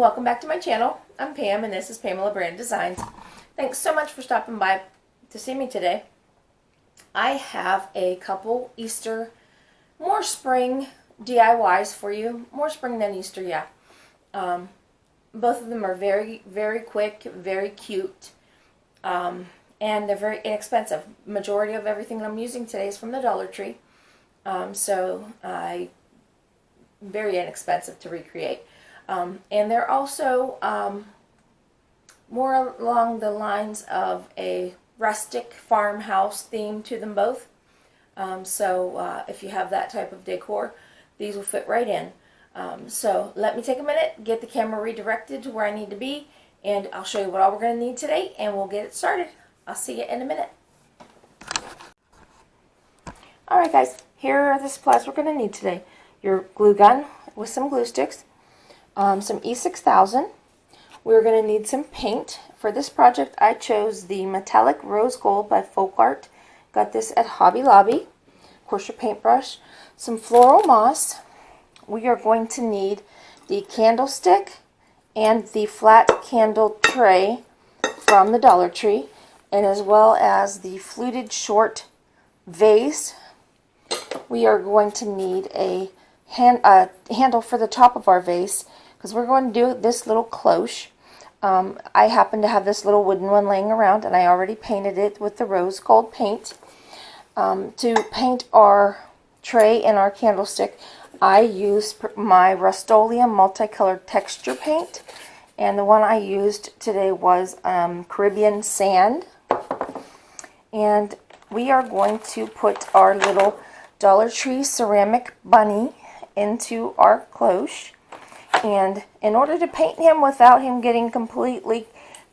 Welcome back to my channel. I'm Pam and this is Pamela Brand Designs. Thanks so much for stopping by to see me today. I have a couple Easter, more spring DIYs for you. More spring than Easter, yeah. Both of them are very, very quick, very cute, and they're very inexpensive. Majority of everything that I'm using today is from the Dollar Tree, very inexpensive to recreate. And they're also more along the lines of a rustic farmhouse theme to them both. If you have that type of decor, these will fit right in. So let me take a minute, get the camera redirected to where I need to be, and I'll show you what all we're going to need today, and we'll get it started. I'll see you in a minute. Alright guys, here are the supplies we're going to need today. Your glue gun with some glue sticks, some E6000. We're going to need some paint. For this project I chose the metallic rose gold by Folk Art. Got this at Hobby Lobby. Of course, your paintbrush, some floral moss. We are going to need the candlestick and the flat candle tray from the Dollar Tree, and as well as the fluted short vase. We are going to need a handle for the top of our vase because we're going to do this little cloche. I happen to have this little wooden one laying around, and I already painted it with the rose gold paint. To paint our tray and our candlestick, I used my Rust-Oleum multicolored texture paint, and the one I used today was Caribbean sand. And we are going to put our little Dollar Tree ceramic bunny into our cloche. And in order to paint him without him getting completely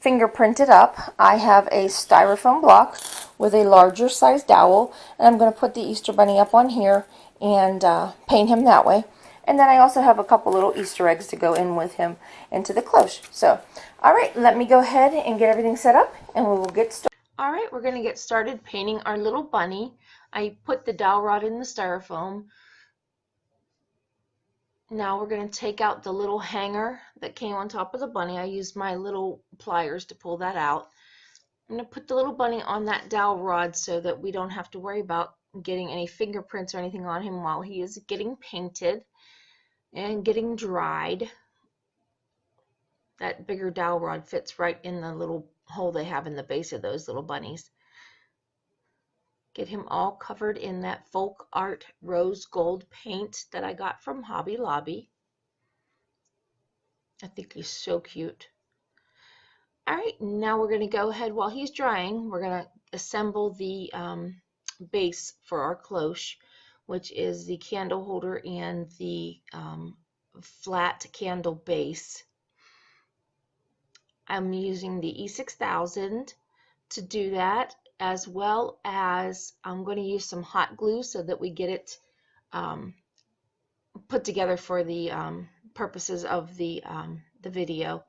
fingerprinted up, I have a styrofoam block with a larger sized dowel, and I'm going to put the Easter bunny up on here and paint him that way. And then I also have a couple little Easter eggs to go in with him into the cloche. So, alright, let me go ahead and get everything set up and we will get started. Alright, we're going to get started painting our little bunny. I put the dowel rod in the styrofoam. Now we're going to take out the little hanger that came on top of the bunny. I used my little pliers to pull that out. I'm going to put the little bunny on that dowel rod so that we don't have to worry about getting any fingerprints or anything on him while he is getting painted and getting dried. That bigger dowel rod fits right in the little hole they have in the base of those little bunnies. Get him all covered in that Folk Art rose gold paint that I got from Hobby Lobby. I think he's so cute. Alright, now we're going to go ahead while he's drying. We're going to assemble the base for our cloche, which is the candle holder and the flat candle base. I'm using the E6000 to do that, as well as I'm going to use some hot glue so that we get it put together for the purposes of the video.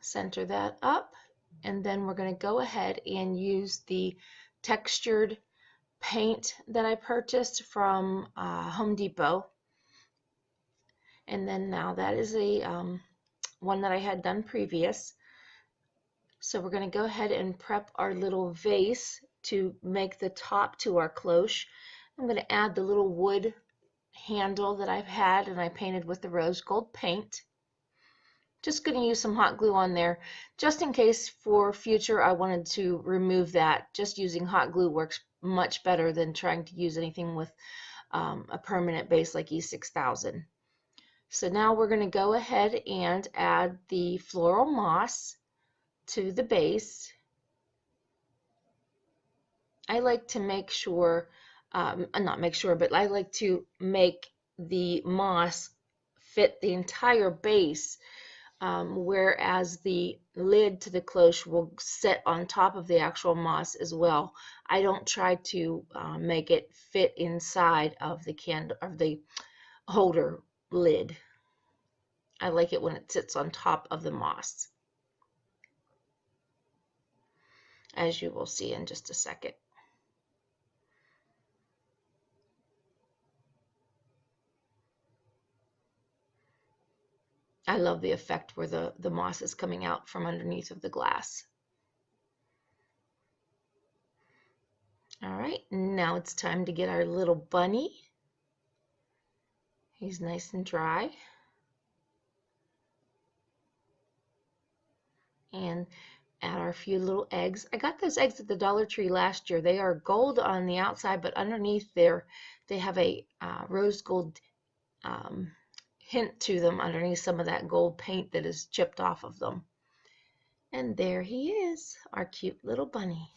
Center that up, and then we're going to go ahead and use the textured paint that I purchased from Home Depot. And then now that is a one that I had done previous. So we're going to go ahead and prep our little vase to make the top to our cloche. I'm going to add the little wood handle that I've had and I painted with the rose gold paint. Just going to use some hot glue on there just in case for future I wanted to remove that. Just using hot glue works much better than trying to use anything with a permanent base like E6000. So now we're going to go ahead and add the floral moss to the base. I like to make sure, not make sure, but I like to make the moss fit the entire base, whereas the lid to the cloche will sit on top of the actual moss as well. I don't try to make it fit inside of the candle of the holder lid. I like it when it sits on top of the moss, as you will see in just a second. I love the effect where the moss is coming out from underneath of the glass. All right, now it's time to get our little bunny. He's nice and dry. And add our few little eggs. I got those eggs at the Dollar Tree last year. They are gold on the outside, but underneath there, they have a rose gold hint to them underneath some of that gold paint that is chipped off of them. And there he is, our cute little bunny.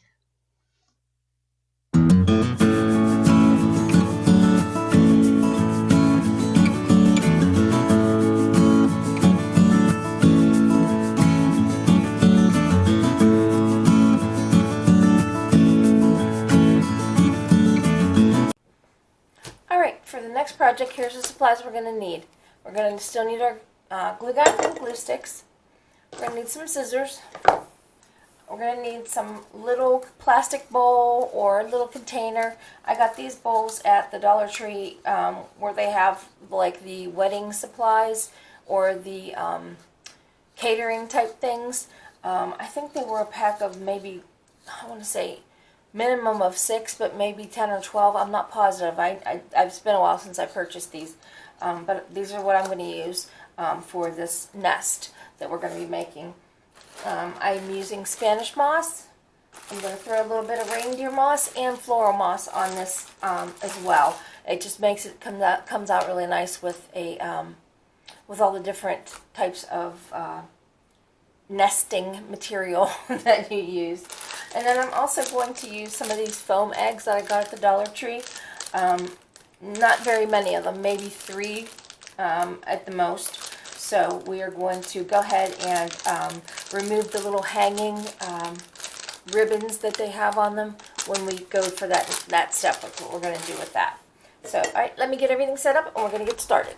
Alright, for the next project, here's the supplies we're going to need. We're going to still need our glue gun and glue sticks. We're going to need some scissors. We're going to need some little plastic bowl or little container. I got these bowls at the Dollar Tree where they have like the wedding supplies or the catering type things. I think they were a pack of maybe, I want to say, minimum of 6, but maybe 10 or 12. I'm not positive. It's been a while since I purchased these. But these are what I'm going to use for this nest that we're going to be making. I'm using Spanish moss. I'm going to throw a little bit of reindeer moss and floral moss on this as well. It just makes it comes out really nice with with all the different types of nesting material that you use. And then I'm also going to use some of these foam eggs that I got at the Dollar Tree. Not very many of them, maybe 3 at the most. So we are going to go ahead and remove the little hanging ribbons that they have on them when we go for that step. That's what we're going to do with that. So, all right, let me get everything set up and we're going to get started.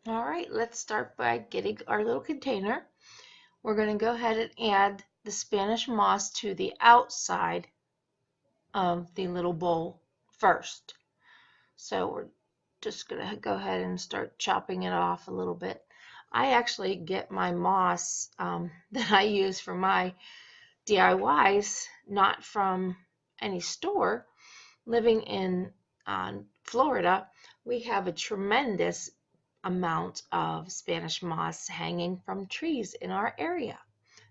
All right, let's start by getting our little container. We're going to go ahead and add the Spanish moss to the outside of the little bowl first. So we're just going to go ahead and start chopping it off a little bit. I actually get my moss that I use for my DIYs not from any store. Living in Florida, we have a tremendous amount of Spanish moss hanging from trees in our area.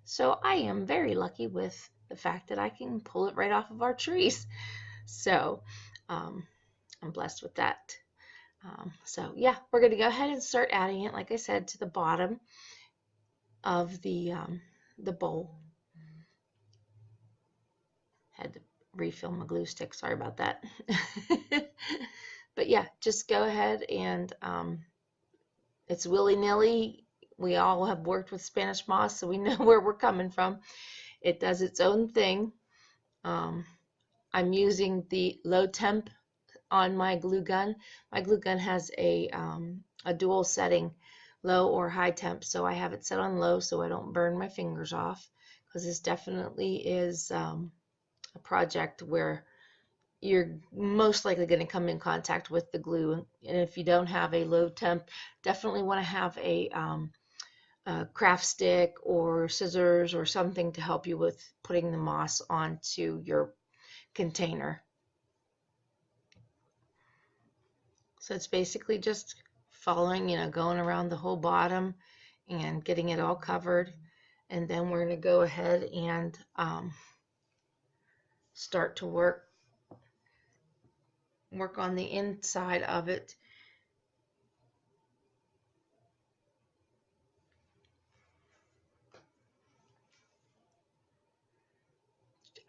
So I am very lucky with the fact that I can pull it right off of our trees. So I'm blessed with that. So yeah, we're going to go ahead and start adding it, like I said, to the bottom of the bowl. Had to refill my glue stick, sorry about that. But yeah, just go ahead and it's willy-nilly. We all have worked with Spanish moss, so we know where we're coming from. It does its own thing. I'm using the low temp on my glue gun. My glue gun has a dual setting, low or high temp, so I have it set on low so I don't burn my fingers off, because this definitely is a project where you're most likely going to come in contact with the glue, and if you don't have a low temp, definitely want to have a craft stick or scissors or something to help you with putting the moss onto your container. So it's basically just following, going around the whole bottom and getting it all covered, and then we're going to go ahead and start to work on the inside of it.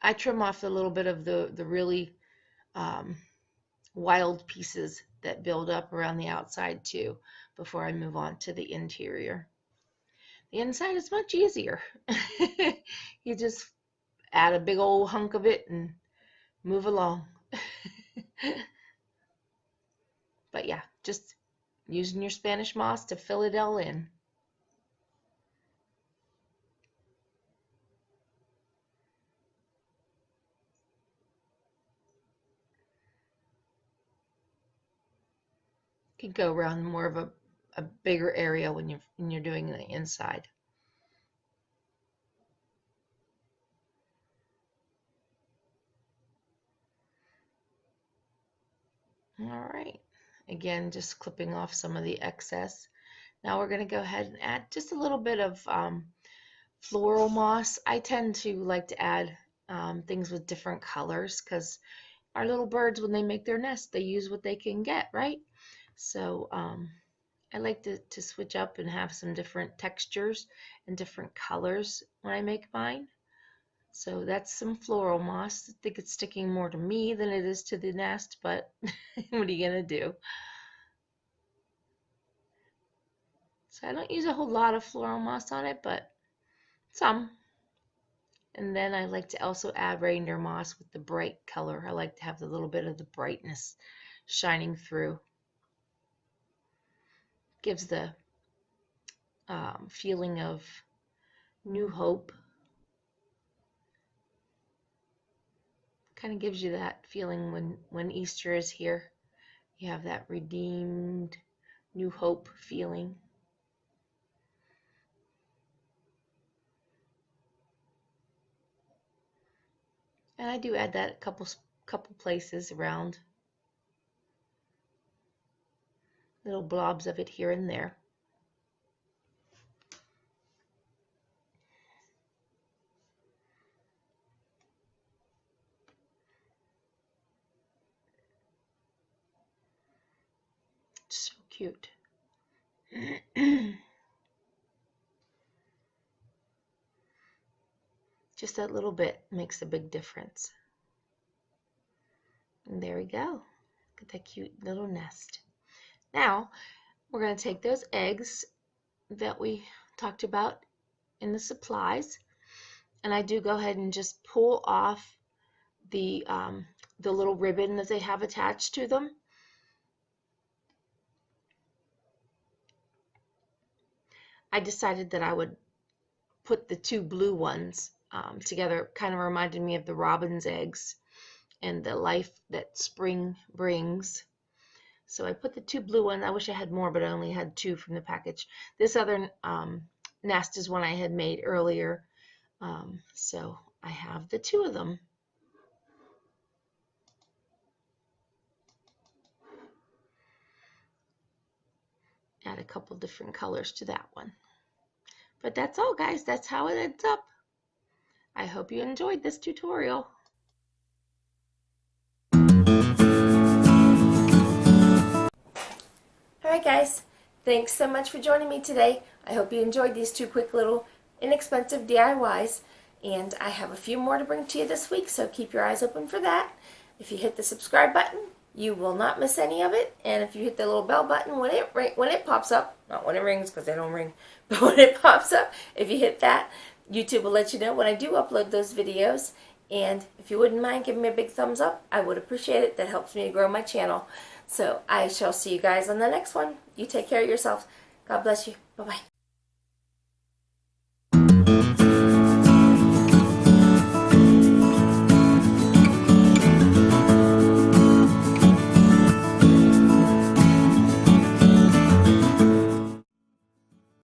I trim off a little bit of the really wild pieces that build up around the outside too before I move on to the interior. The inside is much easier. You just add a big old hunk of it and move along. But yeah, just using your Spanish moss to fill it all in. can go around more of a bigger area when you're doing the inside. All right, again, just clipping off some of the excess. Now we're going to go ahead and add just a little bit of floral moss. I tend to like to add things with different colors because our little birds, when they make their nest, they use what they can get, right? So I like to switch up and have some different textures and different colors when I make mine. So that's some floral moss. I think it's sticking more to me than it is to the nest, but what are you going to do? So I don't use a whole lot of floral moss on it, but some. And then I like to also add reindeer moss with the bright color. I like to have a little bit of the brightness shining through. Gives the feeling of new hope. Kind of gives you that feeling when Easter is here. You have that redeemed, new hope feeling. And I do add that a couple places around. Little blobs of it here and there. So cute. Just that little bit makes a big difference. And there we go. Look at that cute little nest. Now, we're going to take those eggs that we talked about in the supplies, and I do go ahead and just pull off the little ribbon that they have attached to them. I decided that I would put the two blue ones together. Kind of reminded me of the robin's eggs and the life that spring brings. So I put the two blue ones. I wish I had more, but I only had two from the package. This other nest is one I had made earlier. So I have the two of them. Add a couple different colors to that one. But that's all, guys. That's how it ends up. I hope you enjoyed this tutorial. Alright guys, thanks so much for joining me today. I hope you enjoyed these two quick little inexpensive DIYs, and I have a few more to bring to you this week, so keep your eyes open for that. If you hit the subscribe button, you will not miss any of it, and if you hit the little bell button when it pops up, not when it rings because they don't ring, but when it pops up, if you hit that, YouTube will let you know when I do upload those videos. And if you wouldn't mind giving me a big thumbs up, I would appreciate it. That helps me to grow my channel. So I shall see you guys on the next one. You take care of yourselves. God bless you. Bye-bye.